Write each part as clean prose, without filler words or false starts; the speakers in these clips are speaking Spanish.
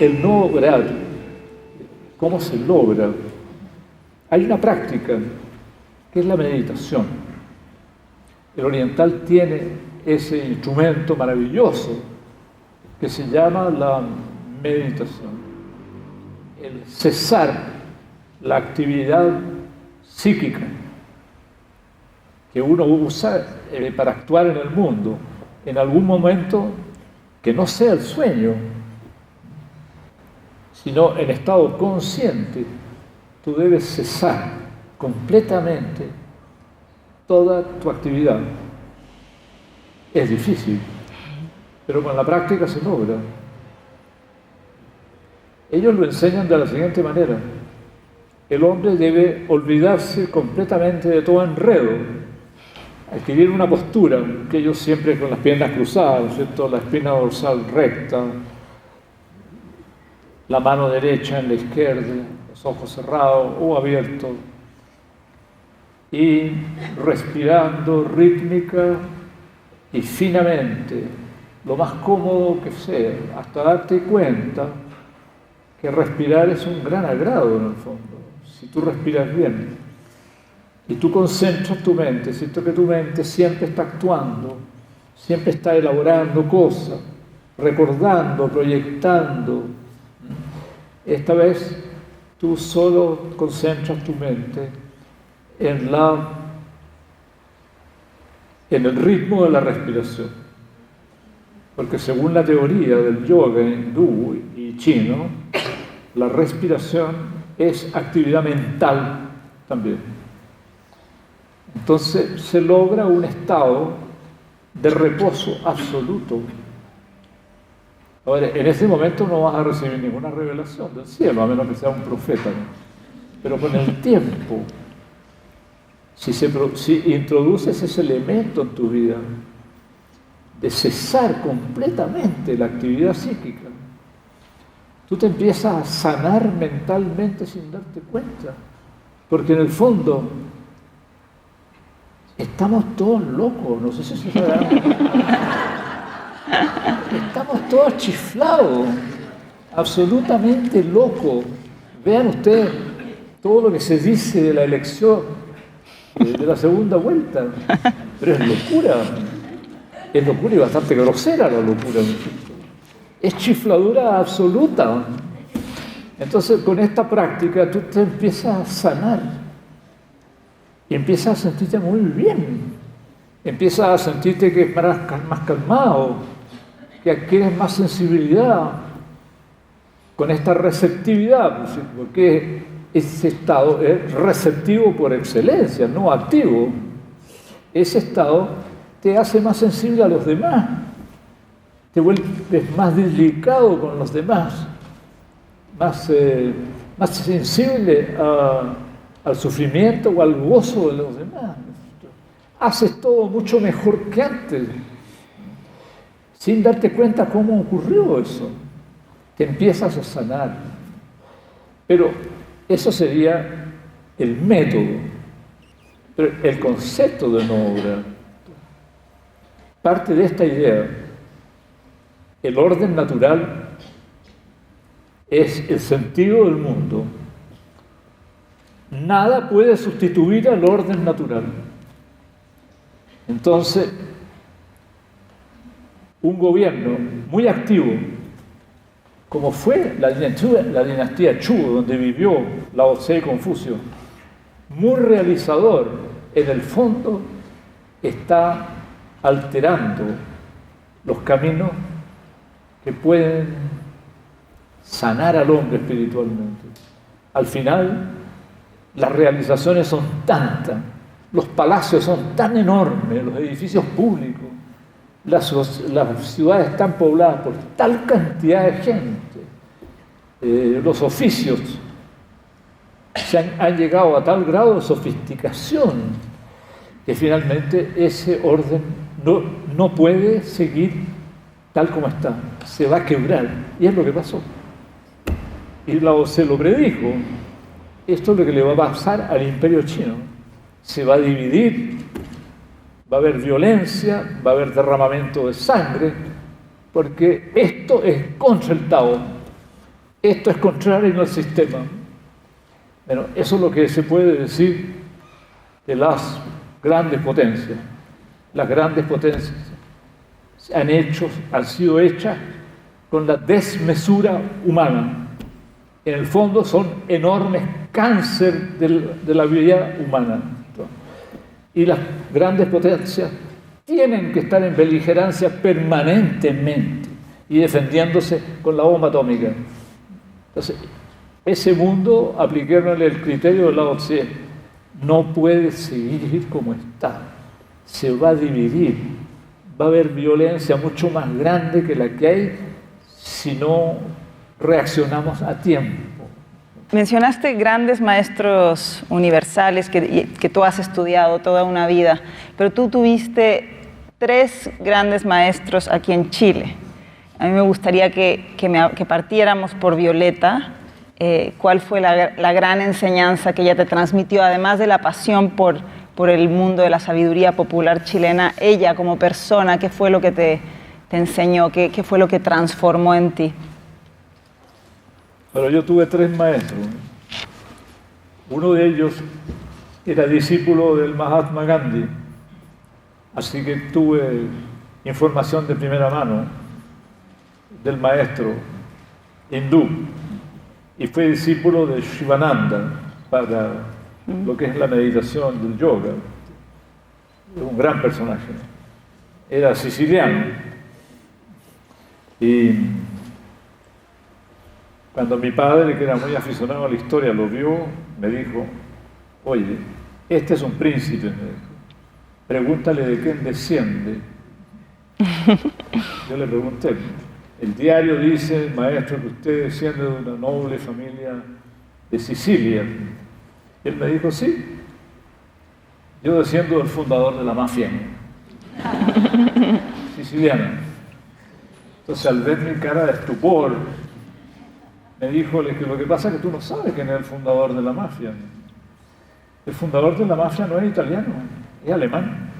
el no obrar, ¿cómo se logra? Hay una práctica que es la meditación. El oriental tiene ese instrumento maravilloso que se llama la meditación. El cesar la actividad psíquica que uno usa para actuar en el mundo, en algún momento que no sea el sueño, sino en estado consciente, tú debes cesar completamente toda tu actividad. Es difícil, pero con la práctica se logra. Ellos lo enseñan de la siguiente manera: el hombre debe olvidarse completamente de todo enredo, adquirir una postura, que ellos siempre con las piernas cruzadas, ¿cierto? La espina dorsal recta, la mano derecha en la izquierda, los ojos cerrados o abiertos, y respirando rítmica y finamente, lo más cómodo que sea, hasta darte cuenta que respirar es un gran agrado en el fondo, si tú respiras bien. Y tú concentras tu mente, siento que tu mente siempre está actuando, siempre está elaborando cosas, recordando, proyectando. Esta vez tú solo concentras tu mente en el ritmo de la respiración. Porque según la teoría del yoga hindú y chino, la respiración es actividad mental también. Entonces se logra un estado de reposo absoluto. Ahora, en ese momento no vas a recibir ninguna revelación del cielo, a menos que sea un profeta, ¿no? Pero con el tiempo, si introduces ese elemento en tu vida de cesar completamente la actividad psíquica, tú te empiezas a sanar mentalmente sin darte cuenta, porque en el fondo estamos todos locos, no sé si se sabrán. Estamos todos chiflados, absolutamente locos. Vean ustedes todo lo que se dice de la elección, de la segunda vuelta, pero es locura y bastante grosera la locura. Es chifladura absoluta. Entonces, con esta práctica tú te empiezas a sanar. Y empiezas a sentirte muy bien, empiezas a sentirte que es más calmado, que adquieres más sensibilidad con esta receptividad, porque ese estado es receptivo por excelencia, no activo. Ese estado te hace más sensible a los demás, te vuelves más delicado con los demás, más sensible al sufrimiento o al gozo de los demás. Haces todo mucho mejor que antes, sin darte cuenta cómo ocurrió eso. Te empiezas a sanar. Pero eso sería el método. Pero el concepto de no obrar parte de esta idea. El orden natural es el sentido del mundo. Nada puede sustituir al orden natural. Entonces, un gobierno muy activo, como fue la dinastía Chu, donde vivió Lao Tse y Confucio, muy realizador, en el fondo está alterando los caminos que pueden sanar al hombre espiritualmente. Al final, las realizaciones son tantas, los palacios son tan enormes, los edificios públicos, las ciudades están pobladas por tal cantidad de gente, los oficios han llegado a tal grado de sofisticación que finalmente ese orden no puede seguir tal como está, se va a quebrar, y es lo que pasó. Y Lao Tse lo predijo. Esto es lo que le va a pasar al imperio chino. Se va a dividir, va a haber violencia, va a haber derramamiento de sangre, porque esto es contra el Tao. esto es contrario al sistema. Bueno, eso es lo que se puede decir de las grandes potencias. Las grandes potencias han sido hechas con la desmesura humana. En el fondo son enormes cáncer de la vida humana. Y las grandes potencias tienen que estar en beligerancia permanentemente y defendiéndose con la bomba atómica. Entonces, ese mundo, apliquémosle el criterio de Lao Tse, no puede seguir como está. Se va a dividir. Va a haber violencia mucho más grande que la que hay si no reaccionamos a tiempo. Mencionaste grandes maestros universales que tú has estudiado toda una vida, pero tú tuviste 3 grandes maestros aquí en Chile. A mí me gustaría que partiéramos por Violeta. ¿Cuál fue la gran enseñanza que ella te transmitió, además de la pasión por el mundo de la sabiduría popular chilena? Ella como persona, ¿qué fue lo que te enseñó? ¿Qué fue lo que transformó en ti? Pero yo tuve 3 maestros. Uno de ellos era discípulo del Mahatma Gandhi, así que tuve información de primera mano del maestro hindú, y fue discípulo de Shivananda para lo que es la meditación del yoga. Un gran personaje. Era siciliano. Y cuando mi padre, que era muy aficionado a la historia, lo vio, me dijo: oye, este es un príncipe, me dijo. Pregúntale de quién desciende. Yo le pregunté: el diario dice, maestro, que usted desciende de una noble familia de Sicilia. Y él me dijo: sí, yo desciendo del fundador de la mafia siciliana. Entonces, al ver mi cara de estupor, me dijo que lo que pasa es que tú no sabes quién es el fundador de la mafia. El fundador de la mafia no es italiano, es alemán.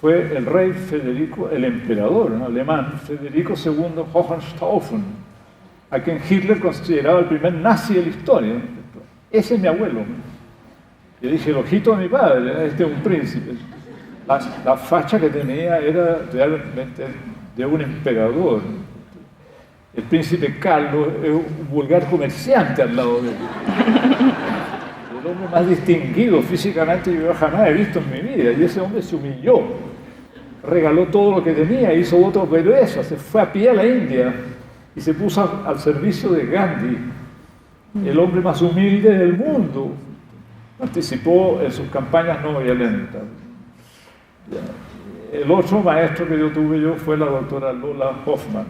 Fue el rey Federico, el emperador alemán, Federico II Hohenstaufen, a quien Hitler consideraba el primer nazi de la historia. Ese es mi abuelo. Yo dije: el ojito de mi padre, este es un príncipe. La facha que tenía era realmente de un emperador. El príncipe Carlos es un vulgar comerciante al lado de él. El hombre más distinguido físicamente que yo jamás he visto en mi vida. Y ese hombre se humilló, regaló todo lo que tenía, hizo voto perverso, se fue a pie a la India y se puso al servicio de Gandhi, el hombre más humilde del mundo. Participó en sus campañas no violentas. El otro maestro que yo tuve fue la doctora Lola Hoffman,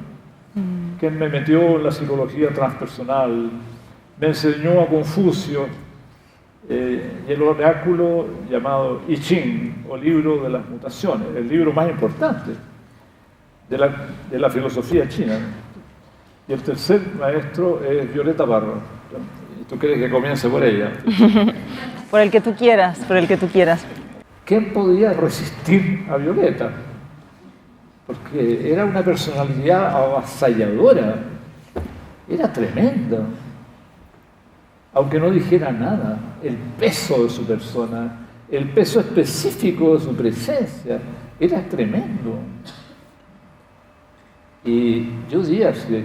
que me metió en la psicología transpersonal, me enseñó a Confucio y el oráculo llamado I Ching, o libro de las mutaciones, el libro más importante de la filosofía china. Y el tercer maestro es Violeta Parra. ¿Tú quieres que comience por ella? Por el que tú quieras, por el que tú quieras. ¿Quién podía resistir a Violeta? Porque era una personalidad avasalladora, era tremenda. Aunque no dijera nada, el peso de su persona, el peso específico de su presencia, era tremendo. Y yo diría que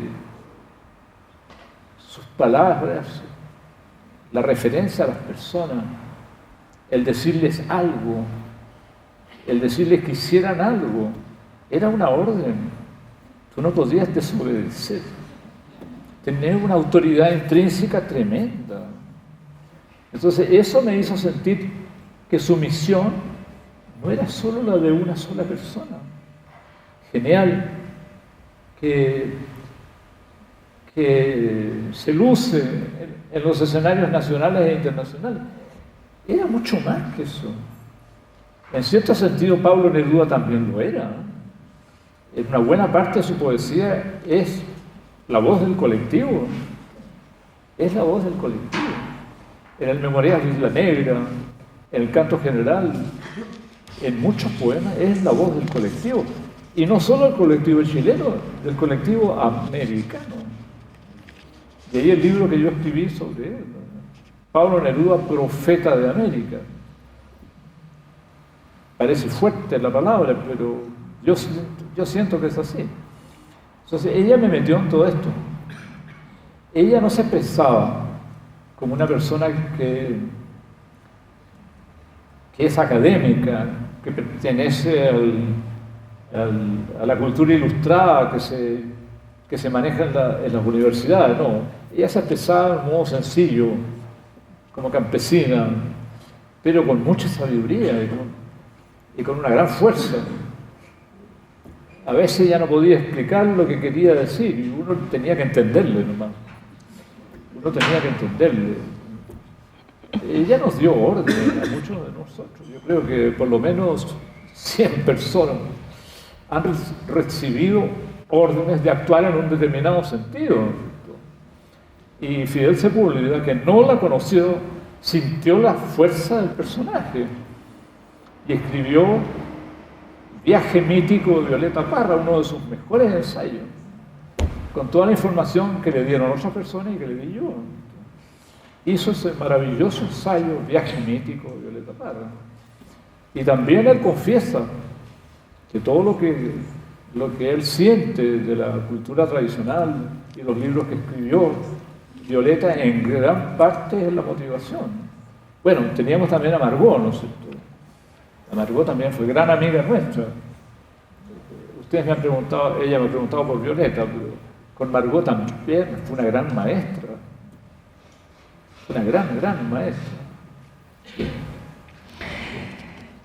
sus palabras, la referencia a las personas, el decirles algo, el decirles que hicieran algo, era una orden. Tú no podías desobedecer. Tener una autoridad intrínseca tremenda. Entonces, eso me hizo sentir que su misión no era solo la de una sola persona. Genial que se luce en los escenarios nacionales e internacionales. Era mucho más que eso. En cierto sentido, Pablo Neruda también lo era. En una buena parte de su poesía es la voz del colectivo. Es la voz del colectivo. En el Memorial de Isla Negra, en el Canto General, en muchos poemas, es la voz del colectivo. Y no solo del colectivo chileno, del colectivo americano. Y ahí el libro que yo escribí sobre él, ¿no? Pablo Neruda, profeta de América. Parece fuerte la palabra, pero yo siento que es así. Entonces, ella me metió en todo esto. Ella no se pensaba como una persona que es académica, que pertenece a la cultura ilustrada que se maneja en las universidades. No, ella se expresaba de un modo sencillo, como campesina, pero con mucha sabiduría y con una gran fuerza. A veces ella no podía explicar lo que quería decir y uno tenía que entenderle nomás. Uno tenía que entenderle. Ella nos dio orden a muchos de nosotros. Yo creo que por lo menos 100 personas han recibido órdenes de actuar en un determinado sentido. Y Fidel Sepúlveda, que no la conoció, sintió la fuerza del personaje y escribió Viaje mítico de Violeta Parra, uno de sus mejores ensayos, con toda la información que le dieron otras personas y que le di yo. Hizo ese maravilloso ensayo, Viaje mítico de Violeta Parra. Y también él confiesa que todo lo que él siente de la cultura tradicional y los libros que escribió Violeta, en gran parte es la motivación. Bueno, teníamos también a Margot, ¿no es cierto? A Margot también fue gran amiga nuestra. Ustedes me han preguntado, ella me ha preguntado por Violeta, pero con Margot también fue una gran maestra. Una gran maestra.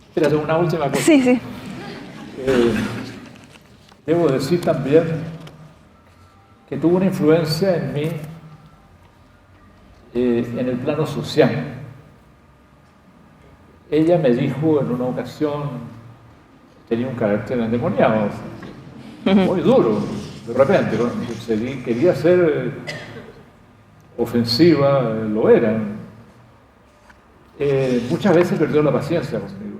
Espérate, una última cosa. Sí, sí. Debo decir también que tuvo una influencia en mí en el plano social. Ella me dijo en una ocasión, tenía un carácter endemoniado, muy duro, de repente, quería ser ofensiva, lo era. Muchas veces perdió la paciencia conmigo.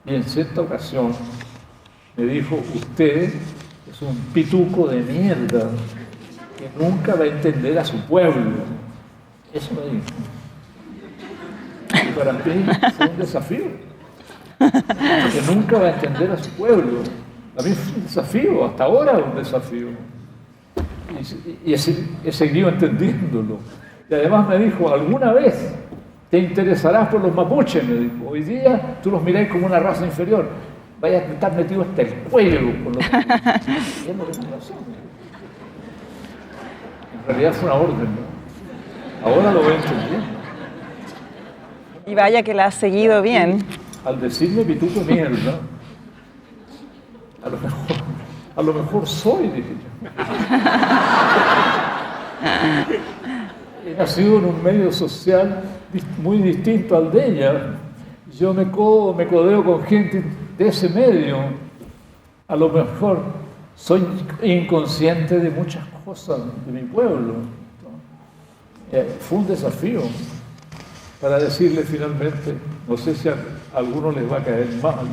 Y en cierta ocasión me dijo, usted es un pituco de mierda que nunca va a entender a su pueblo. Eso me dijo. Y para mí fue un desafío. Que nunca va a entender a su pueblo. A mí fue un desafío, hasta ahora es un desafío. Y he seguido entendiéndolo. Y además me dijo, alguna vez te interesarás por los mapuches, me dijo. Hoy día tú los miráis como una raza inferior. Vayas a estar metido hasta el cuello con los mapuches. Es lo que me pasó. En realidad fue una orden, ¿no? Ahora lo voy entendiendo. Y vaya que la has seguido bien. Al decirme pituco mierda, a lo mejor soy, dije yo. He nacido en un medio social muy distinto al de ella. Yo me codeo con gente de ese medio. A lo mejor soy inconsciente de muchas cosas de mi pueblo. Fue un desafío para decirle finalmente, no sé si a alguno les va a caer mal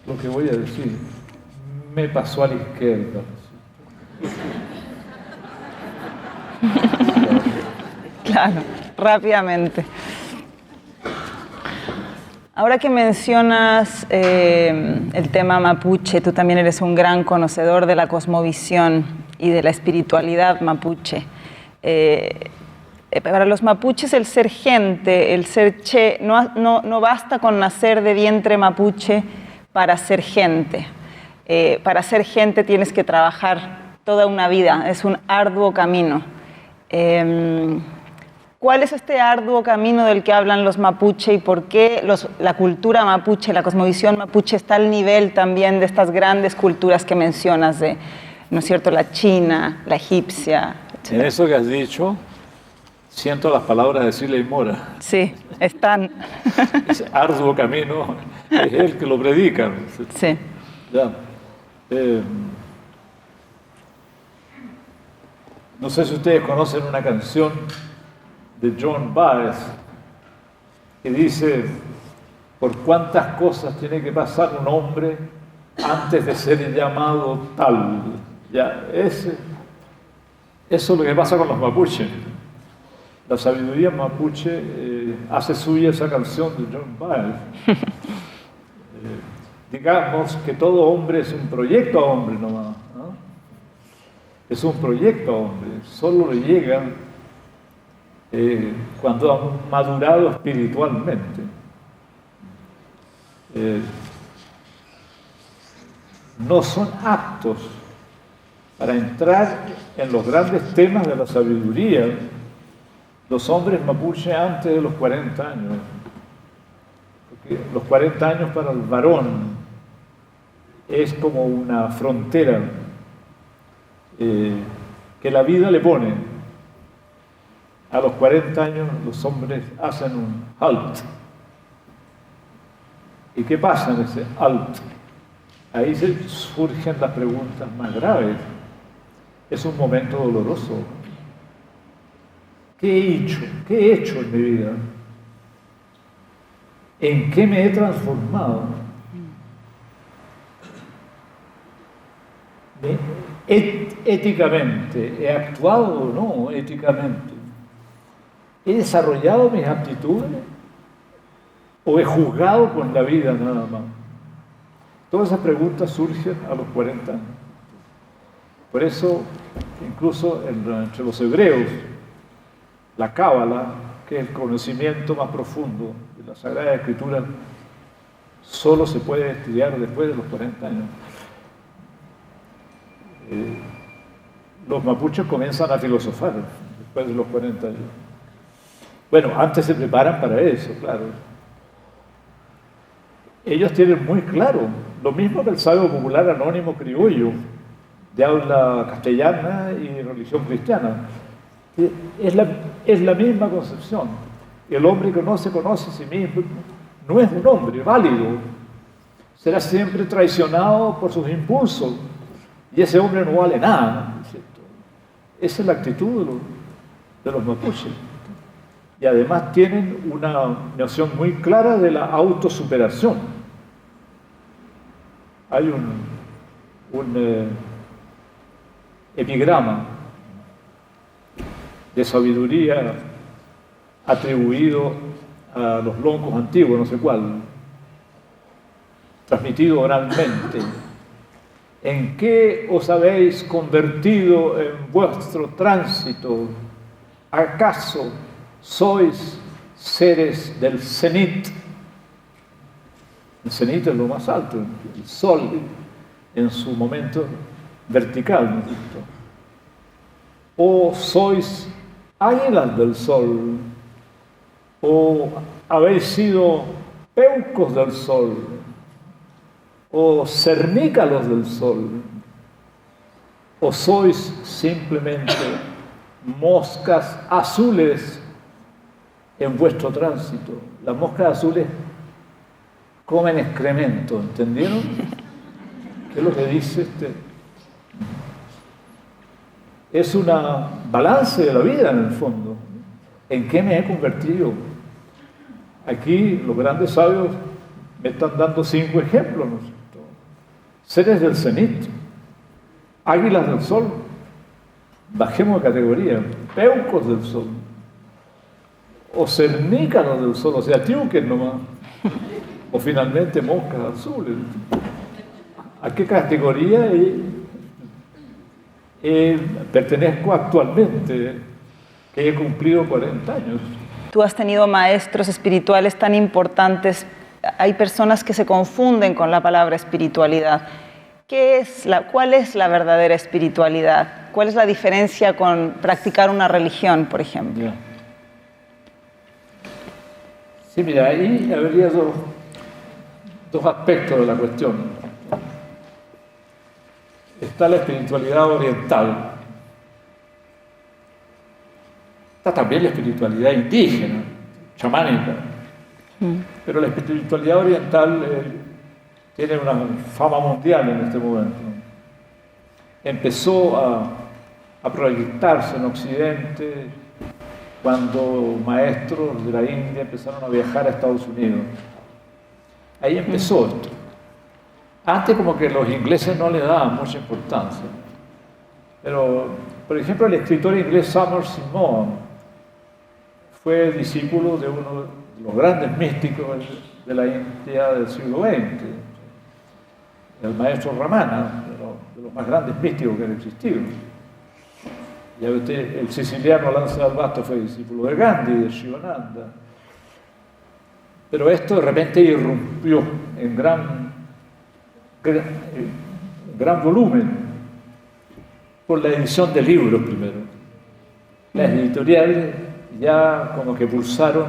lo que voy a decir, me pasó a la izquierda. Claro, rápidamente. Ahora que mencionas el tema mapuche, tú también eres un gran conocedor de la cosmovisión y de la espiritualidad mapuche. Para los mapuches el ser gente, el ser che, no basta con nacer de vientre mapuche para ser gente. Para ser gente tienes que trabajar toda una vida, es un arduo camino. ¿Cuál es este arduo camino del que hablan los mapuche y por qué la cultura mapuche, la cosmovisión mapuche está al nivel también de estas grandes culturas que mencionas, ¿no es cierto?, la china, la egipcia, etc. En eso que has dicho, siento las palabras de Siley Mora. Sí, están. Ese arduo camino es él que lo predica. Sí. Ya. No sé si ustedes conocen una canción de John Baez que dice: por cuántas cosas tiene que pasar un hombre antes de ser llamado tal. Ya, ese Eso es lo que pasa con los mapuches. La sabiduría mapuche hace suya esa canción de John Baez. Digamos que todo hombre es un proyecto a hombre nomás, ¿no? Es un proyecto a hombre, solo le llega cuando ha madurado espiritualmente. No son aptos para entrar en los grandes temas de la sabiduría los hombres mapuche antes de los 40 años. Porque los 40 años para el varón es como una frontera que la vida le pone. A los 40 años los hombres hacen un halt. ¿Y qué pasa en ese halt? Ahí surgen las preguntas más graves. Es un momento doloroso. ¿Qué he hecho? ¿Qué he hecho en mi vida? ¿En qué me he transformado? Éticamente, ¿he actuado o no éticamente? ¿He desarrollado mis aptitudes? ¿O he juzgado con la vida nada más? Todas esas preguntas surgen a los 40 años. Por eso, incluso entre los hebreos, la cábala, que es el conocimiento más profundo de la Sagrada Escritura, solo se puede estudiar después de los 40 años. Los mapuches comienzan a filosofar después de los 40 años. Bueno, antes se preparan para eso, claro. Ellos tienen muy claro, lo mismo que el sabio popular anónimo criollo, de habla castellana y religión cristiana. Es la misma concepción. El hombre que no se conoce a sí mismo no es un hombre válido. Será siempre traicionado por sus impulsos. Y ese hombre no vale nada, ¿cierto? Esa es la actitud de los mapuches. Y además tienen una noción muy clara de la autosuperación. Hay un epigrama de sabiduría atribuido a los longos antiguos, no sé cuál, transmitido oralmente. ¿En qué os habéis convertido en vuestro tránsito? ¿Acaso sois seres del cenit? El cenit es lo más alto, el sol en su momento vertical, ¿no es cierto? ¿O sois águilas del sol? ¿O habéis sido peucos del sol? ¿O cernícalos del sol? ¿O sois simplemente moscas azules en vuestro tránsito? Las moscas azules comen excremento, ¿entendieron? ¿Qué es lo que dice este? Es una balance de la vida en el fondo. ¿En qué me he convertido? Aquí los grandes sabios me están dando 5 ejemplos, ¿no es cierto? Seres del cenit, águilas del sol, bajemos de categoría, peucos del sol, o cernícalos del sol, o sea, tiuques nomás, o finalmente moscas azules. ¿A qué categoría pertenezco actualmente, que he cumplido 40 años? Tú has tenido maestros espirituales tan importantes. Hay personas que se confunden con la palabra espiritualidad. ¿Cuál es la verdadera espiritualidad? ¿Cuál es la diferencia con practicar una religión, por ejemplo? Yeah. Sí, mira, ahí habría dos aspectos de la cuestión. Está la espiritualidad oriental. Está también la espiritualidad indígena, chamánica. Pero la espiritualidad oriental tiene una fama mundial en este momento. Empezó a proyectarse en Occidente cuando maestros de la India empezaron a viajar a Estados Unidos. Ahí empezó esto. Antes como que los ingleses no le daban mucha importancia. Pero, por ejemplo, el escritor inglés Somerset Maugham fue discípulo de uno de los grandes místicos de la India del siglo XX, el maestro Ramana, de los más grandes místicos que han existido. Ya usted, el siciliano Lanza del Basto fue discípulo de Gandhi, de Shivananda. Pero esto de repente irrumpió en gran volumen por la edición de libros primero. Las editoriales ya como que pulsaron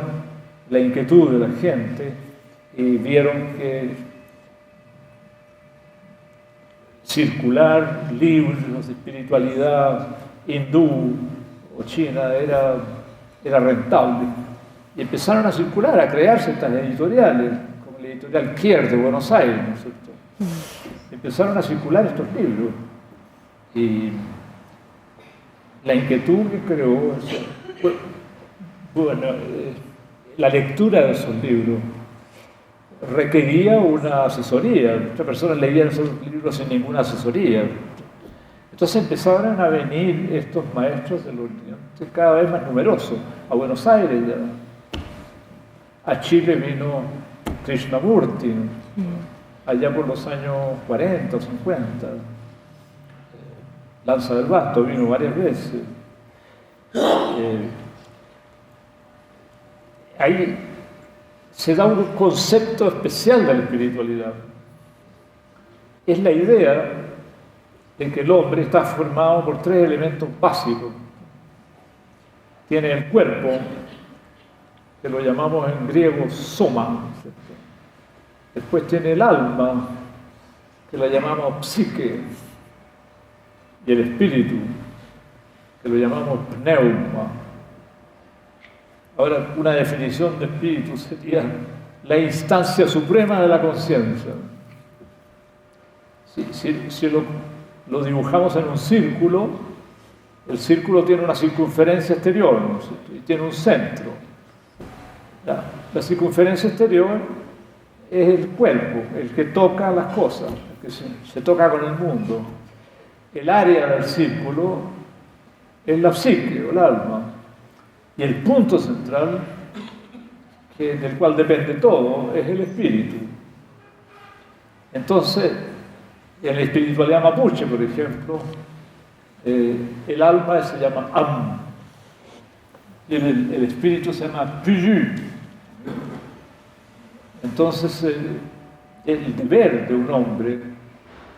la inquietud de la gente y vieron que circular libros de espiritualidad hindú o china era rentable. Y empezaron a circular, a crearse estas editoriales, como la editorial Kier de Buenos Aires, ¿no es cierto? Empezaron a circular estos libros. Y la inquietud que creó, la lectura de esos libros requería una asesoría. Muchas personas leían esos libros sin ninguna asesoría. Entonces empezaron a venir estos maestros del Oriente cada vez más numerosos, a Buenos Aires ya. A Chile vino Krishnamurti, allá por los años 40 o 50. Lanza del Basto vino varias veces. Ahí se da un concepto especial de la espiritualidad. Es la idea de que el hombre está formado por tres elementos básicos. Tiene el cuerpo, que lo llamamos en griego soma, ¿cierto? Después tiene el alma, que la llamamos psique, y el espíritu, que lo llamamos pneuma. Ahora, una definición de espíritu sería la instancia suprema de la conciencia. Si lo dibujamos en un círculo, el círculo tiene una circunferencia exterior, ¿no es cierto? Y tiene un centro. La circunferencia exterior es el cuerpo, el que toca las cosas, el que se toca con el mundo. El área del círculo es la psique o el alma. Y el punto central, del cual depende todo, es el espíritu. Entonces, en la espiritualidad mapuche, por ejemplo, el alma se llama Am, y el espíritu se llama Puyu. Entonces, el deber de un hombre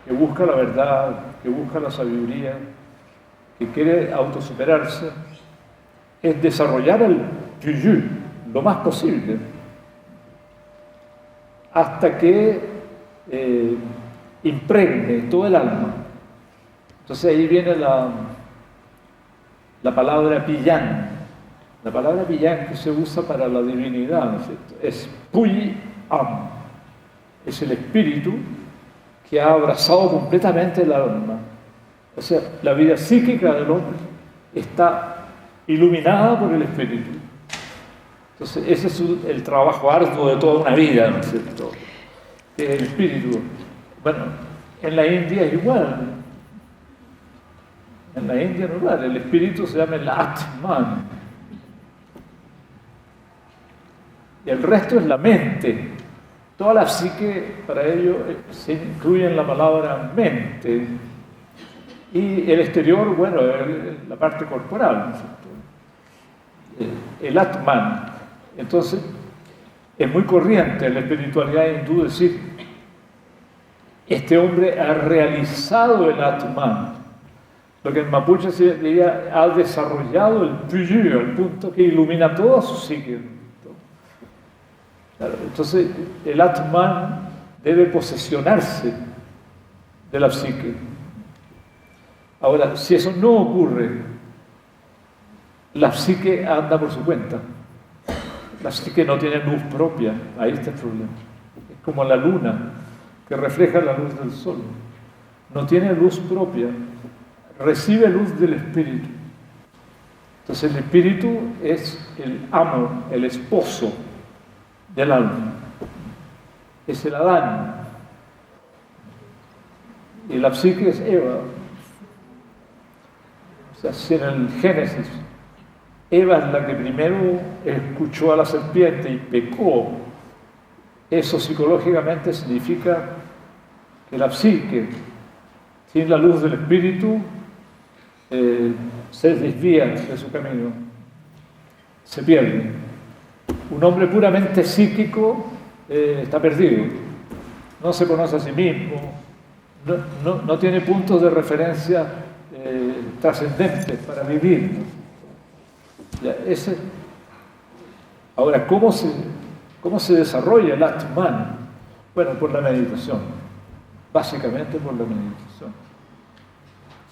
que busca la verdad, que busca la sabiduría, que quiere autosuperarse, es desarrollar el Puyu lo más posible, hasta que impregne todo el alma. Entonces ahí viene la palabra Pillán. La palabra Pillán que se usa para la divinidad, ¿no es cierto? Es Puyi-Am. Es el espíritu que ha abrazado completamente el alma. O sea, la vida psíquica del hombre está iluminada por el espíritu. Entonces ese es el trabajo arduo de toda una vida, ¿no es cierto? El espíritu. Bueno, en la India es igual. En la India no es igual. El espíritu se llama el Atman. Y el resto es la mente. Toda la psique, para ello, se incluye en la palabra mente. Y el exterior, bueno, es la parte corporal, ¿no es cierto? El Atman. Entonces, es muy corriente en la espiritualidad hindú decir: este hombre ha realizado el Atman. Lo que en mapuche se diría, ha desarrollado el Puyu, al punto que ilumina toda su psique. Claro, entonces, el Atman debe posesionarse de la psique. Ahora, si eso no ocurre, la psique anda por su cuenta. La psique no tiene luz propia. Ahí está el problema. Es como la luna que refleja la luz del sol. No tiene luz propia. Recibe luz del espíritu. Entonces el espíritu es el amor, el esposo del alma. Es el Adán. Y la psique es Eva. O sea, si en el Génesis Eva es la que primero escuchó a la serpiente y pecó, eso psicológicamente significa que la psique, sin la luz del espíritu, se desvía de su camino, se pierde. Un hombre puramente psíquico está perdido, no se conoce a sí mismo, no tiene puntos de referencia trascendentes para vivir. Ya, ahora, ¿cómo se desarrolla el Atman? Bueno, por la meditación, básicamente por la meditación.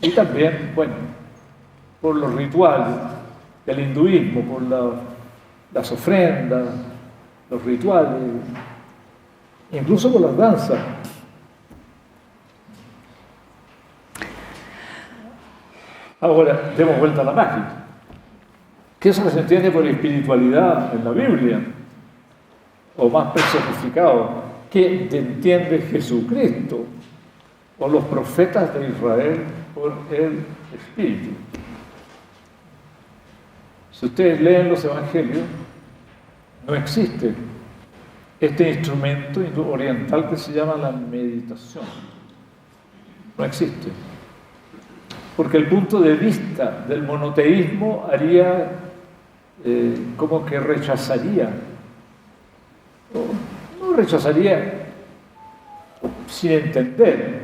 Y también, bueno, por los rituales del hinduismo, por las ofrendas, los rituales, incluso por las danzas. Ahora, demos vuelta a la mágica. ¿Qué es lo que se entiende por espiritualidad en la Biblia? O más personificado, ¿qué entiende Jesucristo o los profetas de Israel por el Espíritu? Si ustedes leen los Evangelios, no existe este instrumento oriental que se llama la meditación. No existe. Porque el punto de vista del monoteísmo haría como que rechazaría, no rechazaría sin entender.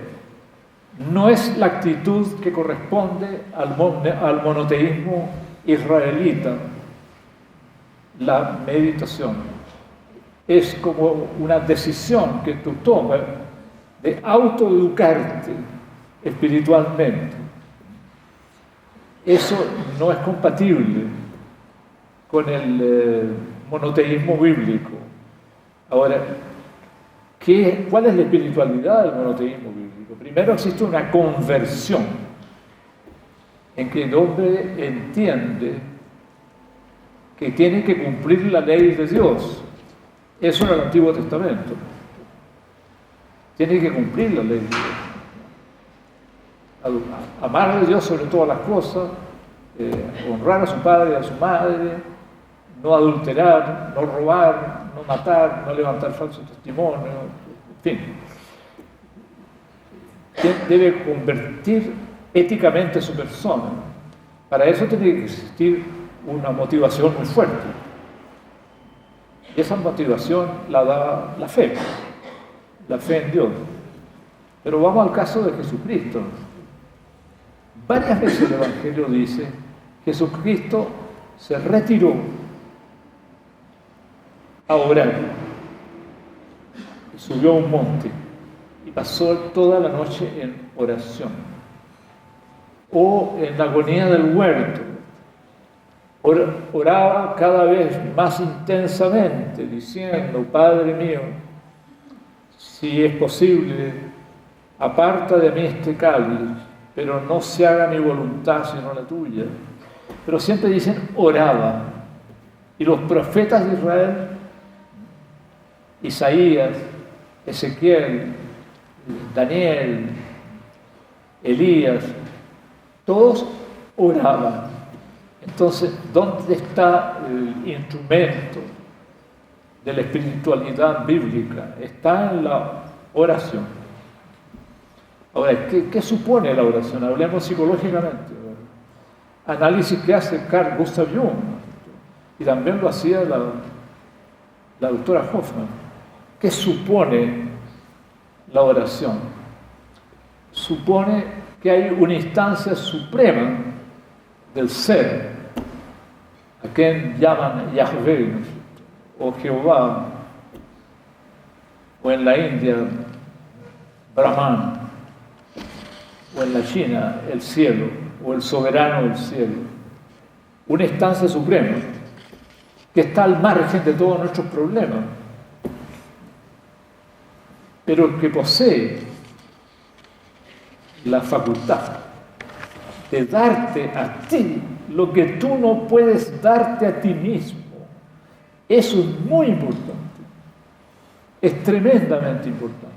No es la actitud que corresponde al monoteísmo israelita, la meditación. Es como una decisión que tú tomas de autoeducarte espiritualmente. Eso no es compatible con el monoteísmo bíblico. Ahora, ¿cuál es la espiritualidad del monoteísmo bíblico? Primero existe una conversión en que el hombre entiende que tiene que cumplir la ley de Dios. Eso en el Antiguo Testamento. Tiene que cumplir la ley de Dios. Amar a Dios sobre todas las cosas, honrar a su padre y a su madre, no adulterar, no robar, no matar, no levantar falso testimonio, en fin. Debe convertir éticamente su persona. Para eso tiene que existir una motivación muy fuerte. Y esa motivación la da la fe en Dios. Pero vamos al caso de Jesucristo. Varias veces el Evangelio dice, Jesucristo se retiró a orar, y subió a un monte y pasó toda la noche en oración, o en la agonía del huerto, oraba cada vez más intensamente, diciendo, Padre mío, si es posible, aparta de mí este cáliz, pero no se haga mi voluntad sino la tuya. Pero siempre dicen oraba. Y los profetas de Israel, Isaías, Ezequiel, Daniel, Elías, todos oraban. Entonces, ¿dónde está el instrumento de la espiritualidad bíblica? Está en la oración. Ahora, ¿qué supone la oración? Hablemos psicológicamente. Análisis que hace Carl Gustav Jung, y también lo hacía la doctora Hoffman. ¿Qué supone la oración? Supone que hay una instancia suprema del ser, a quien llaman Yahvé, o Jehová, o en la India, Brahman, o en la China, el cielo, o el soberano del cielo. Una instancia suprema que está al margen de todos nuestros problemas, pero que posee la facultad de darte a ti lo que tú no puedes darte a ti mismo. Eso es muy importante, es tremendamente importante.